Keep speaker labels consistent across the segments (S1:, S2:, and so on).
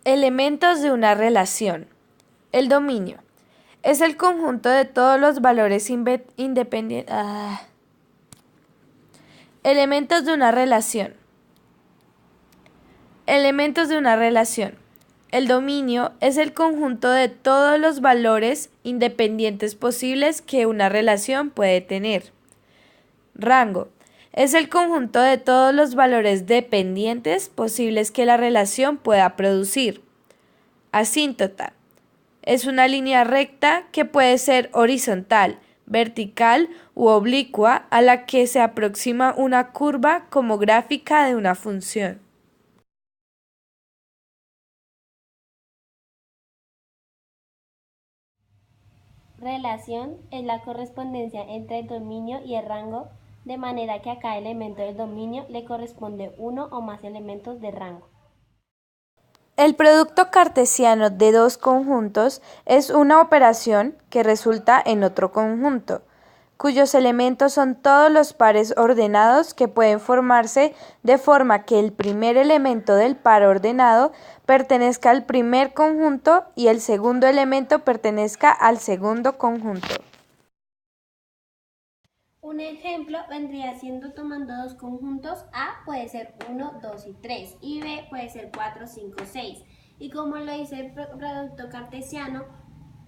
S1: Elementos de una relación. El dominio es el conjunto de todos los valores independientes. Elementos de una relación. Elementos de una relación. El dominio es el conjunto de todos los valores independientes posibles que una relación puede tener. Rango es el conjunto de todos los valores dependientes posibles que la relación pueda producir. Asíntota es una línea recta que puede ser horizontal, vertical u oblicua a la que se aproxima una curva como gráfica de una función.
S2: Relación es la correspondencia entre el dominio y el rango, de manera que a cada elemento del dominio le corresponde uno o más elementos de rango.
S1: El producto cartesiano de dos conjuntos es una operación que resulta en otro conjunto, cuyos elementos son todos los pares ordenados que pueden formarse de forma que el primer elemento del par ordenado pertenezca al primer conjunto y el segundo elemento pertenezca al segundo conjunto.
S2: Un ejemplo vendría siendo tomando dos conjuntos, A puede ser 1, 2 y 3 y B puede ser 4, 5, 6. Y como lo dice el producto cartesiano,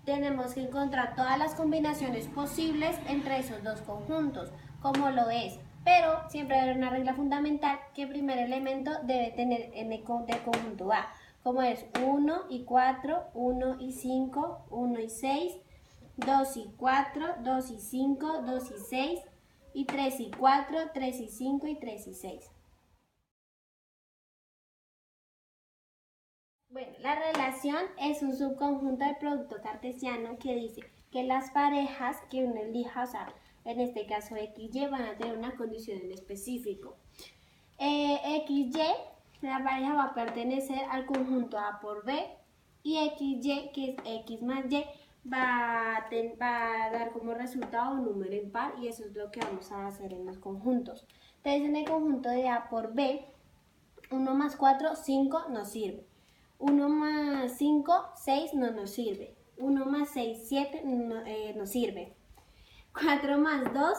S2: tenemos que encontrar todas las combinaciones posibles entre esos dos conjuntos, como lo es. Pero siempre hay una regla fundamental que el primer elemento debe tener en el conjunto A, como es 1 y 4, 1 y 5, 1 y 6, 2 y 4, 2 y 5, 2 y 6, y 3 y 4, 3 y 5 y 3 y 6. Bueno, la relación es un subconjunto del producto cartesiano que dice que las parejas que uno elija, o sea, en este caso XY, van a tener una condición en específico. XY, la pareja va a pertenecer al conjunto A por B, y XY, que es X más Y, va a dar como resultado un número impar, y eso es lo que vamos a hacer en los conjuntos. Entonces, en el conjunto de A por B, 1 más 4, 5 nos sirve. 1 más 5, 6 no nos sirve. 1 más 6, 7 no, nos sirve. 4 más 2,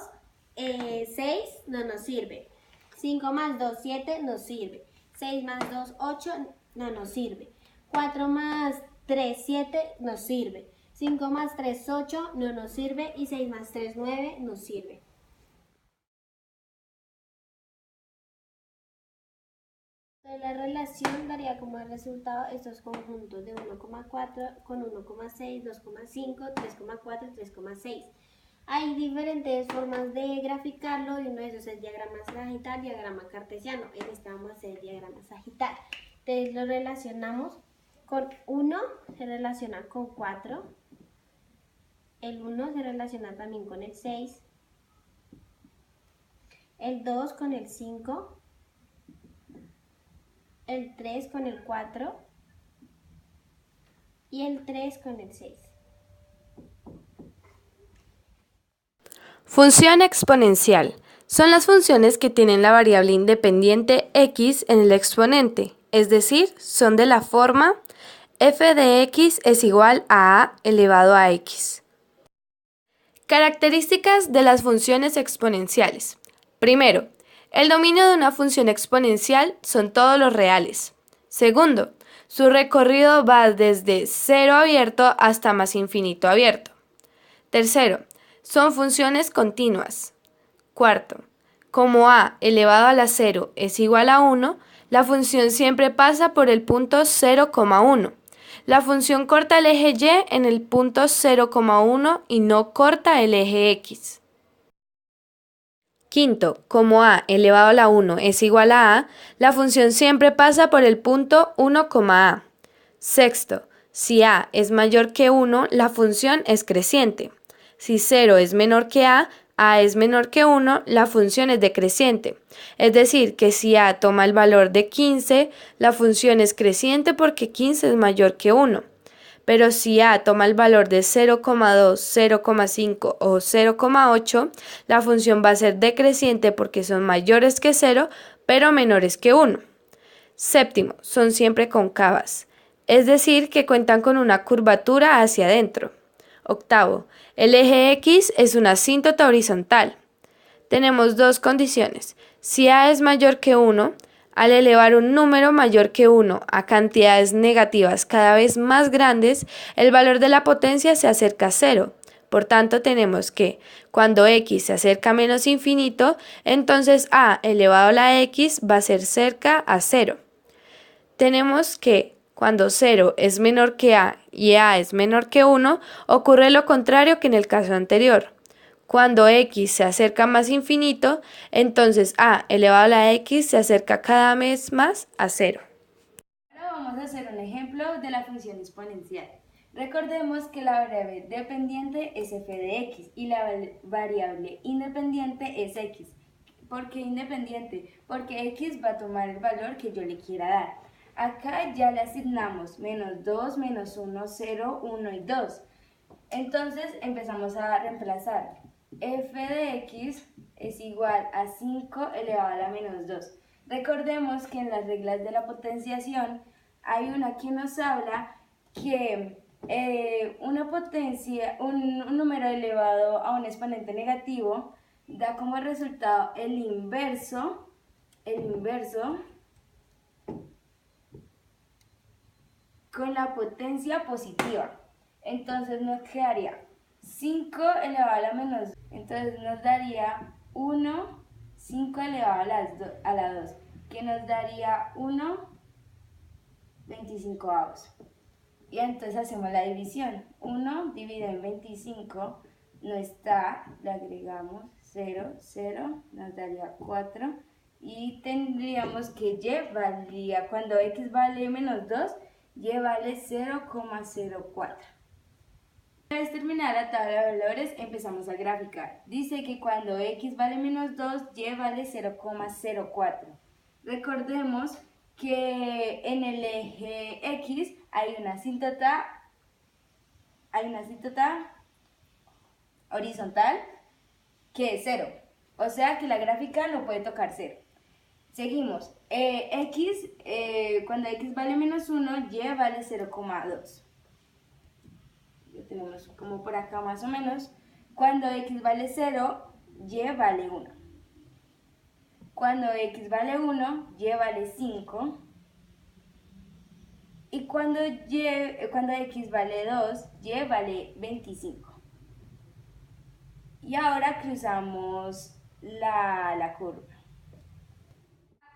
S2: 6 no nos sirve. 5 más 2, 7 nos sirve. 6 más 2, 8 no nos sirve. 4 más 3, 7 nos sirve. 5 más 3, 8 no nos sirve. Y 6 más 3, 9 nos sirve. La relación daría como resultado estos conjuntos de 1,4 con 1,6, 2,5, 3,4 y 3,6. Hay diferentes formas de graficarlo y uno de esos es el diagrama sagital, diagrama cartesiano. En este vamos a hacer el diagrama sagital. Entonces lo relacionamos con 1, se relaciona con 4. El 1 se relaciona también con el 6. El 2 con el 5. El 3 con el 4 y el 3 con el 6.
S1: Función exponencial. Son las funciones que tienen la variable independiente x en el exponente, es decir, son de la forma f de x es igual a a elevado a x. Características de las funciones exponenciales. Primero, el dominio de una función exponencial son todos los reales. Segundo, su recorrido va desde 0 abierto hasta más infinito abierto. Tercero, son funciones continuas. Cuarto, como a elevado a la 0 es igual a 1, la función siempre pasa por el punto 0,1. La función corta el eje y en el punto 0,1 y no corta el eje x. Quinto, como a elevado a la 1 es igual a, la función siempre pasa por el punto 1,a. Sexto, si a es mayor que 1, la función es creciente. Si 0 es menor que a es menor que 1, la función es decreciente. Es decir, que si a toma el valor de 15, la función es creciente porque 15 es mayor que 1. Pero si a toma el valor de 0,2, 0,5 o 0,8, la función va a ser decreciente porque son mayores que 0, pero menores que 1. Séptimo, son siempre cóncavas. es decir, que cuentan con una curvatura hacia adentro. Octavo, el eje X es una asíntota horizontal. Tenemos dos condiciones. Si A es mayor que 1, al elevar un número mayor que 1 a cantidades negativas cada vez más grandes, el valor de la potencia se acerca a 0. Por tanto, tenemos que cuando x se acerca a menos infinito, entonces a elevado a la x va a ser cerca a 0. Tenemos que cuando 0 es menor que a y a es menor que 1, ocurre lo contrario que en el caso anterior. Cuando x se acerca más infinito, entonces a elevado a la x se acerca cada vez más a 0.
S3: Ahora vamos a hacer un ejemplo de la función exponencial. Recordemos que la variable dependiente es f de x y la variable independiente es x. ¿Por qué independiente? Porque x va a tomar el valor que yo le quiera dar. Acá ya le asignamos menos 2, menos 1, 0, 1 y 2. Entonces empezamos a reemplazar. F de x es igual a 5 elevado a la menos 2. Recordemos que en las reglas de la potenciación hay una que nos habla que un número elevado a un exponente negativo da como resultado el inverso con la potencia positiva. Entonces nos quedaría 5 elevado a la menos, entonces nos daría 1, 5 elevado a la 2, que nos daría 1, 25avos. Y entonces hacemos la división. 1 dividido en 25 no está, le agregamos 0, 0, nos daría 4. Y tendríamos que y valdría, cuando x vale menos 2, y vale 0,04. Una vez terminada la tabla de valores, empezamos a graficar. Dice que cuando x vale menos 2, y vale 0,04. Recordemos que en el eje X hay una asíntota horizontal que es 0. O sea que la gráfica no puede tocar 0. Seguimos. Cuando x vale menos 1, y vale 0,2. Lo tenemos como por acá más o menos. Cuando x vale 0, y vale 1. Cuando x vale 1, y vale 5. Y cuando x vale 2, y vale 25. Y ahora cruzamos la curva.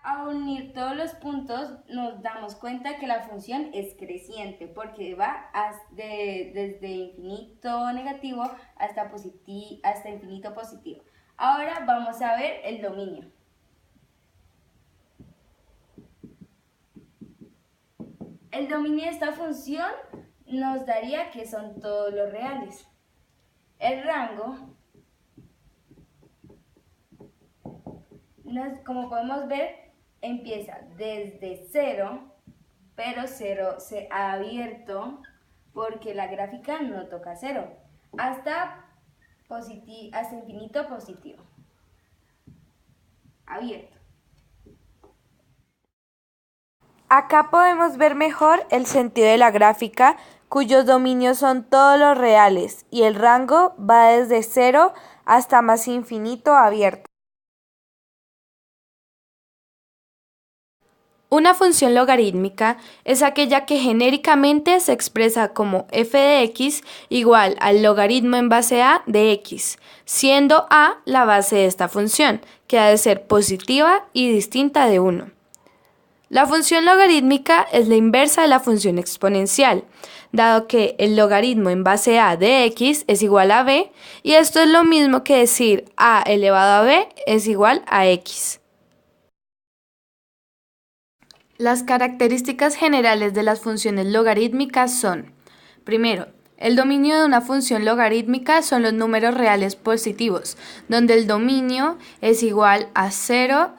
S3: Al unir todos los puntos nos damos cuenta que la función es creciente porque va desde infinito negativo hasta infinito positivo. Ahora vamos a ver el dominio. El dominio de esta función nos daría que son todos los reales. El rango, como podemos ver, empieza desde 0, pero 0 se ha abierto porque la gráfica no toca 0, hasta infinito positivo. Abierto.
S1: Acá podemos ver mejor el sentido de la gráfica, cuyos dominios son todos los reales y el rango va desde 0 hasta más infinito abierto. Una función logarítmica es aquella que genéricamente se expresa como f de x igual al logaritmo en base a de x, siendo a la base de esta función, que ha de ser positiva y distinta de 1. La función logarítmica es la inversa de la función exponencial, dado que el logaritmo en base a de x es igual a b, y esto es lo mismo que decir a elevado a b es igual a x. Las características generales de las funciones logarítmicas son: primero, el dominio de una función logarítmica son los números reales positivos, donde el dominio es igual a 0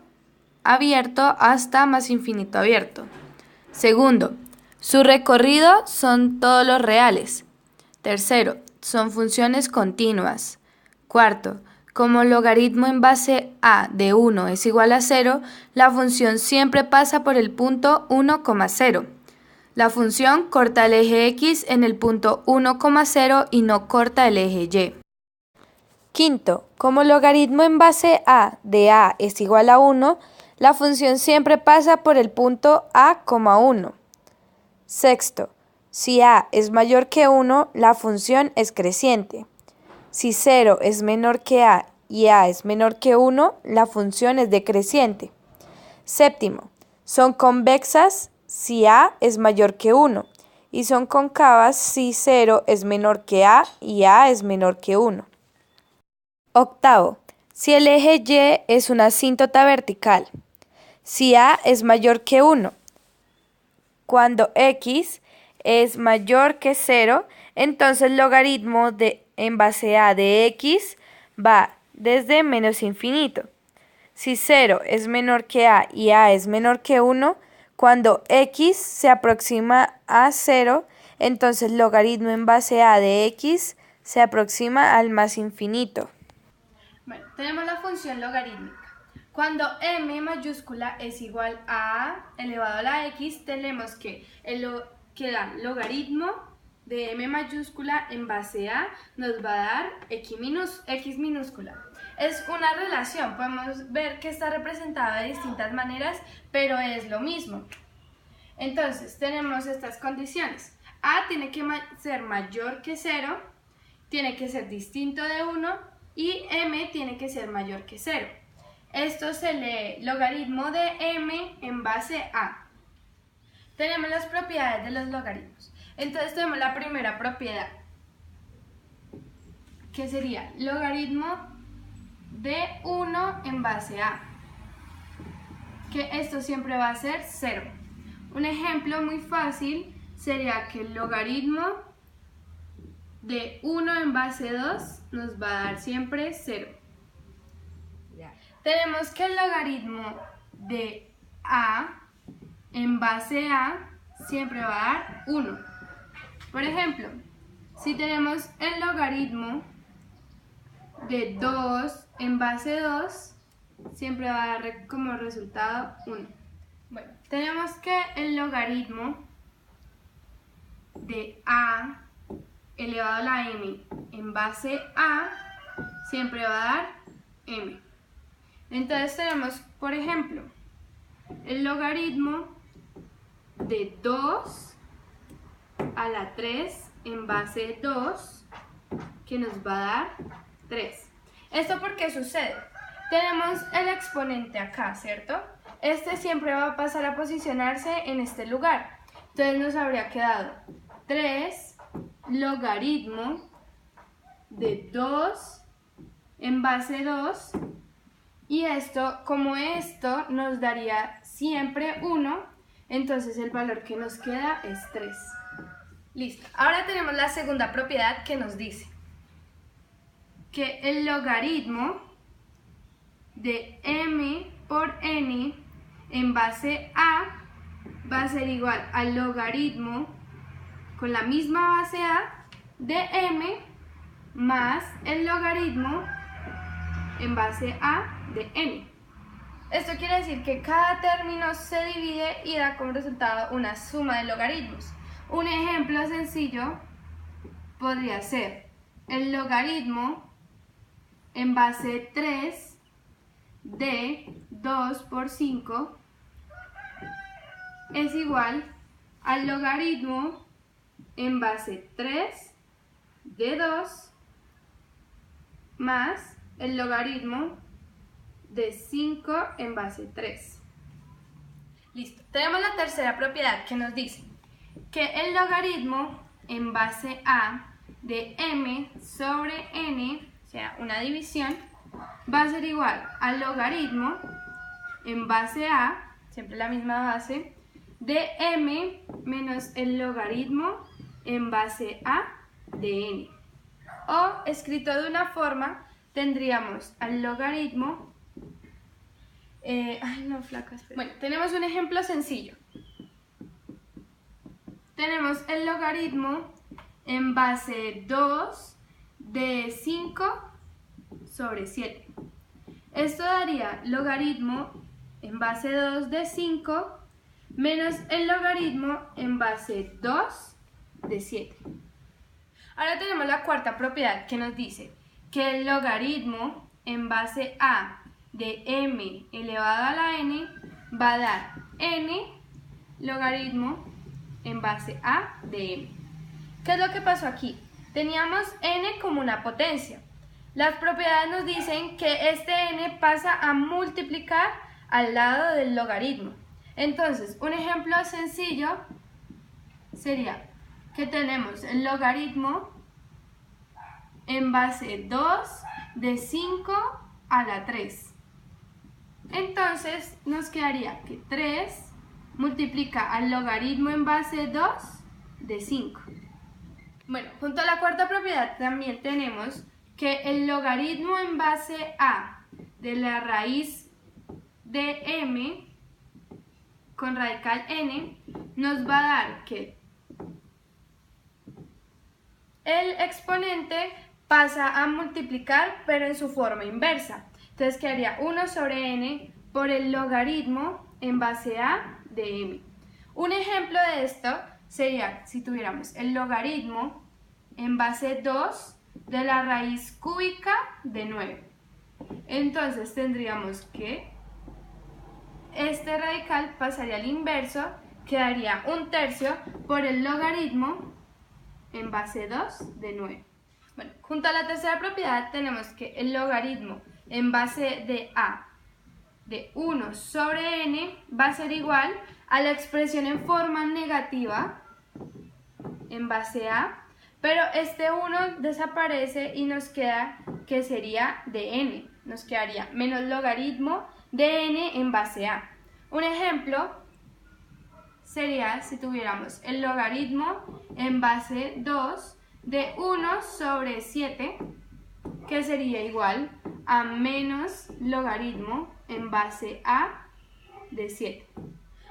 S1: abierto hasta más infinito abierto. Segundo, su recorrido son todos los reales. Tercero, son funciones continuas. Cuarto, como logaritmo en base a de 1 es igual a 0, la función siempre pasa por el punto 1,0. La función corta el eje X en el punto 1,0 y no corta el eje Y. Quinto, como logaritmo en base a de a es igual a 1, la función siempre pasa por el punto a,1. Sexto, si a es mayor que 1, la función es creciente. Si 0 es menor que a y a es menor que 1, la función es decreciente. Séptimo, son convexas si a es mayor que 1 y son cóncavas si 0 es menor que a y a es menor que 1. Octavo, si el eje Y es una asíntota vertical, si a es mayor que 1, cuando x es mayor que 0, entonces el logaritmo en base a de x va desde menos infinito. Si 0 es menor que a y a es menor que 1, cuando x se aproxima a 0, entonces el logaritmo en base a de x se aproxima al más infinito.
S4: Bueno, tenemos la función logarítmica. Cuando m mayúscula es igual a a elevado a la x, tenemos que el logaritmo de m mayúscula en base a nos va a dar x minúscula. Es una relación, podemos ver que está representada de distintas maneras, pero es lo mismo. Entonces, tenemos estas condiciones. A tiene que ser mayor que 0, tiene que ser distinto de 1 y m tiene que ser mayor que 0. Esto se lee logaritmo de m en base a. Tenemos las propiedades de los logaritmos. Entonces tenemos la primera propiedad, que sería logaritmo de 1 en base a, que esto siempre va a ser 0. Un ejemplo muy fácil sería que el logaritmo de 1 en base 2 nos va a dar siempre 0. Tenemos que el logaritmo de a en base a siempre va a dar 1. Por ejemplo, si tenemos el logaritmo de 2 en base 2, siempre va a dar como resultado 1. Bueno, tenemos que el logaritmo de a elevado a la m en base a siempre va a dar m. Entonces tenemos, por ejemplo, el logaritmo de 2 a la 3 en base 2, que nos va a dar 3. ¿Esto por qué sucede? Tenemos el exponente acá, ¿cierto? Este siempre va a pasar a posicionarse en este lugar. Entonces nos habría quedado 3 logaritmo de 2 en base 2. Y esto, como esto nos daría siempre 1, entonces el valor que nos queda es 3. Listo. Ahora tenemos la segunda propiedad que nos dice que el logaritmo de m por n en base a va a ser igual al logaritmo con la misma base a de m más el logaritmo en base a de n. Esto quiere decir que cada término se divide y da como resultado una suma de logaritmos. Un ejemplo sencillo podría ser el logaritmo en base 3 de 2 por 5 es igual al logaritmo en base 3 de 2 más el logaritmo de 5 en base 3. Listo. Tenemos la tercera propiedad que nos dice que el logaritmo en base a de m sobre n, o sea, una división, va a ser igual al logaritmo en base a, siempre la misma base, de m menos el logaritmo en base a de n. O, escrito de una forma, tendríamos al logaritmo... Bueno, tenemos un ejemplo sencillo. Tenemos el logaritmo en base 2 de 5 sobre 7. Esto daría logaritmo en base 2 de 5 menos el logaritmo en base 2 de 7. Ahora tenemos la cuarta propiedad que nos dice que el logaritmo en base a de m elevado a la n va a dar n logaritmo en base a de m. ¿Qué es lo que pasó aquí? Teníamos n como una potencia. Las propiedades nos dicen que este n pasa a multiplicar al lado del logaritmo. Entonces, un ejemplo sencillo sería que tenemos el logaritmo en base 2 de 5 a la 3. Entonces, nos quedaría que 3 multiplica al logaritmo en base 2 de 5. Bueno, junto a la cuarta propiedad también tenemos que el logaritmo en base a de la raíz de m con radical n nos va a dar que el exponente pasa a multiplicar pero en su forma inversa. Entonces quedaría 1 sobre n por el logaritmo en base a de m. Un ejemplo de esto sería si tuviéramos el logaritmo en base 2 de la raíz cúbica de 9. Entonces tendríamos que este radical pasaría al inverso, quedaría 1/3 por el logaritmo en base 2 de 9. Bueno, junto a la tercera propiedad tenemos que el logaritmo en base de a de 1 sobre n va a ser igual a la expresión en forma negativa en base a, pero este 1 desaparece y nos queda que sería de n. Nos quedaría menos logaritmo de n en base a. Un ejemplo sería si tuviéramos el logaritmo en base 2 de 1 sobre 7, que sería igual a menos logaritmo en base a de 7.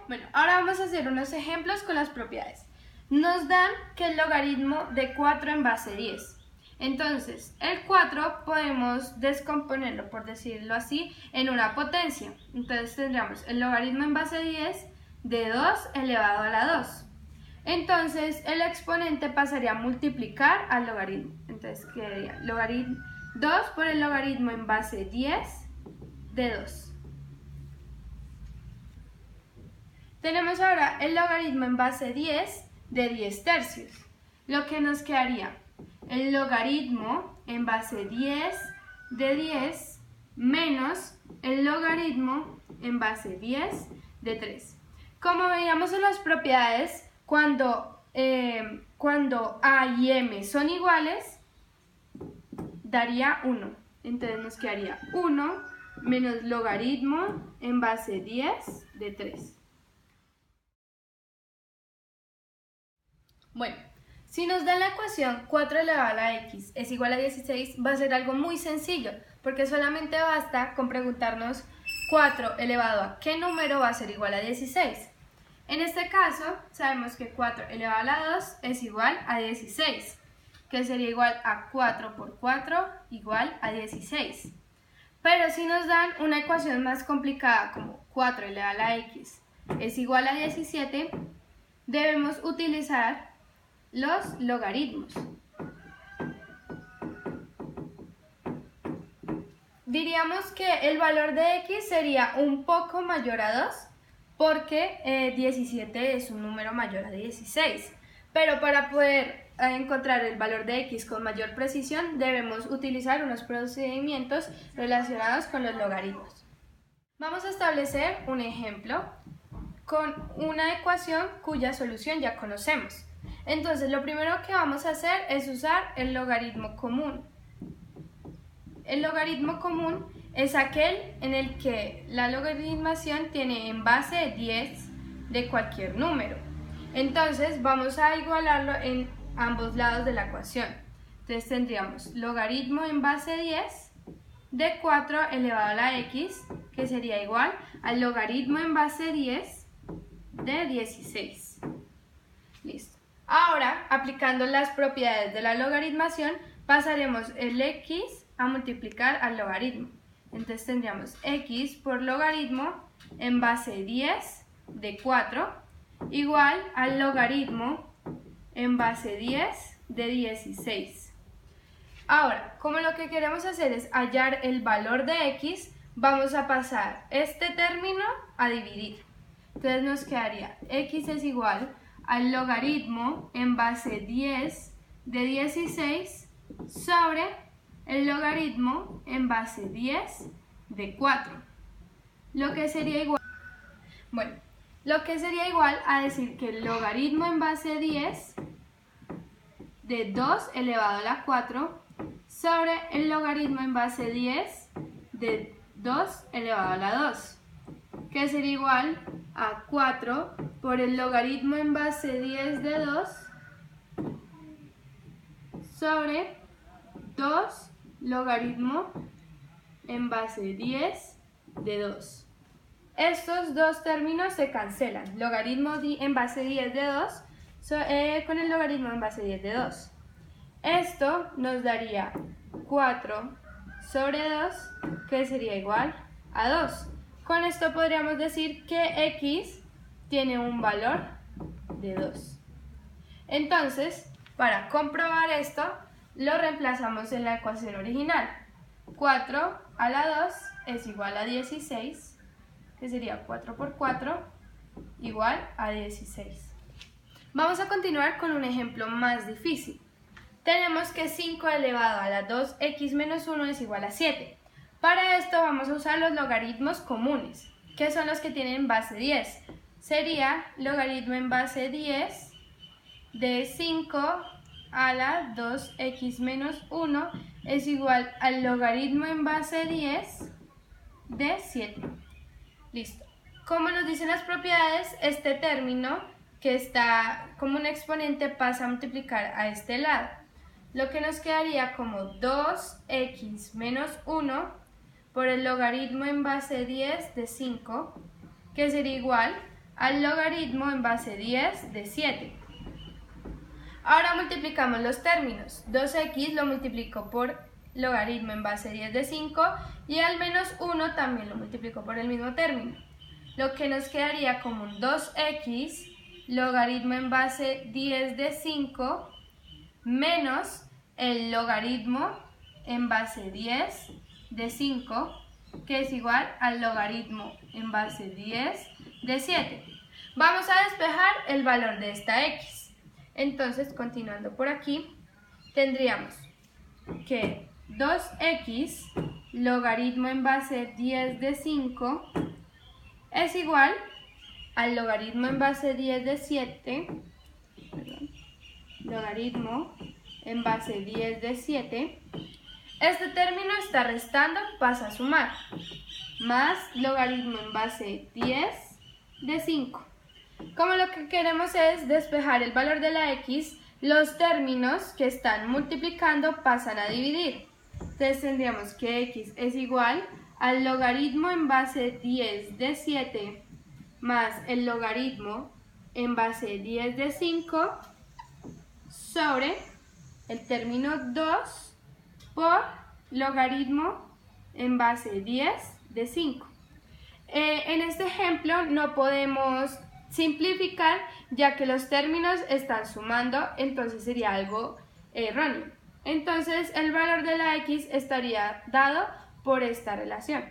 S4: Bueno, ahora vamos a hacer unos ejemplos con las propiedades. Nos dan que el logaritmo de 4 en base 10. Entonces, el 4 podemos descomponerlo, por decirlo así, en una potencia. Entonces tendríamos el logaritmo en base 10 de 2 elevado a la 2. Entonces, el exponente pasaría a multiplicar al logaritmo. Entonces, quedaría 2 por el logaritmo en base 10 de 2. Tenemos ahora el logaritmo en base 10 de 10/3. Lo que nos quedaría el logaritmo en base 10 de 10 menos el logaritmo en base 10 de 3. Como veíamos en las propiedades, cuando a y m son iguales, daría 1. Entonces nos quedaría 1 menos logaritmo en base 10 de 3. Bueno, si nos dan la ecuación 4 elevado a la x es igual a 16, va a ser algo muy sencillo, porque solamente basta con preguntarnos 4 elevado a qué número va a ser igual a 16. En este caso, sabemos que 4 elevado a la 2 es igual a 16, que sería igual a 4 por 4 igual a 16. Pero si nos dan una ecuación más complicada como 4 elevado a la x es igual a 17, debemos utilizar los logaritmos. Diríamos que el valor de x sería un poco mayor a 2 porque 17 es un número mayor a 16. Pero para poder encontrar el valor de x con mayor precisión debemos utilizar unos procedimientos relacionados con los logaritmos. Vamos a establecer un ejemplo con una ecuación cuya solución ya conocemos. Entonces, lo primero que vamos a hacer es usar el logaritmo común. El logaritmo común es aquel en el que la logaritmación tiene en base 10 de cualquier número. Entonces, vamos a igualarlo en ambos lados de la ecuación. Entonces, tendríamos logaritmo en base 10 de 4 elevado a la x, que sería igual al logaritmo en base 10 de 16. Listo. Ahora, aplicando las propiedades de la logaritmación, pasaremos el x a multiplicar al logaritmo. Entonces tendríamos x por logaritmo en base 10 de 4 igual al logaritmo en base 10 de 16. Ahora, como lo que queremos hacer es hallar el valor de x, vamos a pasar este término a dividir. Entonces nos quedaría x es igual al logaritmo en base 10 de 16 sobre el logaritmo en base 10 de 4. Lo que sería igual a decir que el logaritmo en base 10 de 2 elevado a la 4 sobre el logaritmo en base 10 de 2 elevado a la 2, que sería igual a 4 por el logaritmo en base 10 de 2 sobre 2 logaritmo en base 10 de 2. Estos dos términos se cancelan, logaritmo en base 10 de 2 con el logaritmo en base 10 de 2. Esto nos daría 4 sobre 2, que sería igual a 2. Con esto podríamos decir que x tiene un valor de 2. Entonces, para comprobar esto, lo reemplazamos en la ecuación original. 4 a la 2 es igual a 16, que sería 4 por 4 igual a 16. Vamos a continuar con un ejemplo más difícil. Tenemos que 5 elevado a la 2x menos 1 es igual a 7. Para esto vamos a usar los logaritmos comunes, que son los que tienen base 10. Sería logaritmo en base 10 de 5 a la 2x menos 1 es igual al logaritmo en base 10 de 7. Listo. Como nos dicen las propiedades, este término que está como un exponente pasa a multiplicar a este lado. Lo que nos quedaría como 2x menos 1 por el logaritmo en base 10 de 5, que sería igual al logaritmo en base 10 de 7. Ahora multiplicamos los términos. 2x lo multiplico por logaritmo en base 10 de 5 y al menos 1 también lo multiplico por el mismo término. Lo que nos quedaría como un 2x logaritmo en base 10 de 5 menos el logaritmo en base 10 de 5, que es igual al logaritmo en base 10 de 7. Vamos a despejar el valor de esta x. Entonces, continuando por aquí, tendríamos que 2x logaritmo en base 10 de 5 es igual al logaritmo en base 10 de 7, logaritmo en base 10 de 7. Este término está restando, pasa a sumar, más logaritmo en base 10 de 5. Como lo que queremos es despejar el valor de la x, los términos que están multiplicando pasan a dividir. Entonces tendríamos que x es igual al logaritmo en base 10 de 7 más el logaritmo en base 10 de 5 sobre el término 2 por logaritmo en base 10 de 5. En este ejemplo no podemos simplificar ya que los términos están sumando, entonces sería algo erróneo. Entonces el valor de la x estaría dado por esta relación.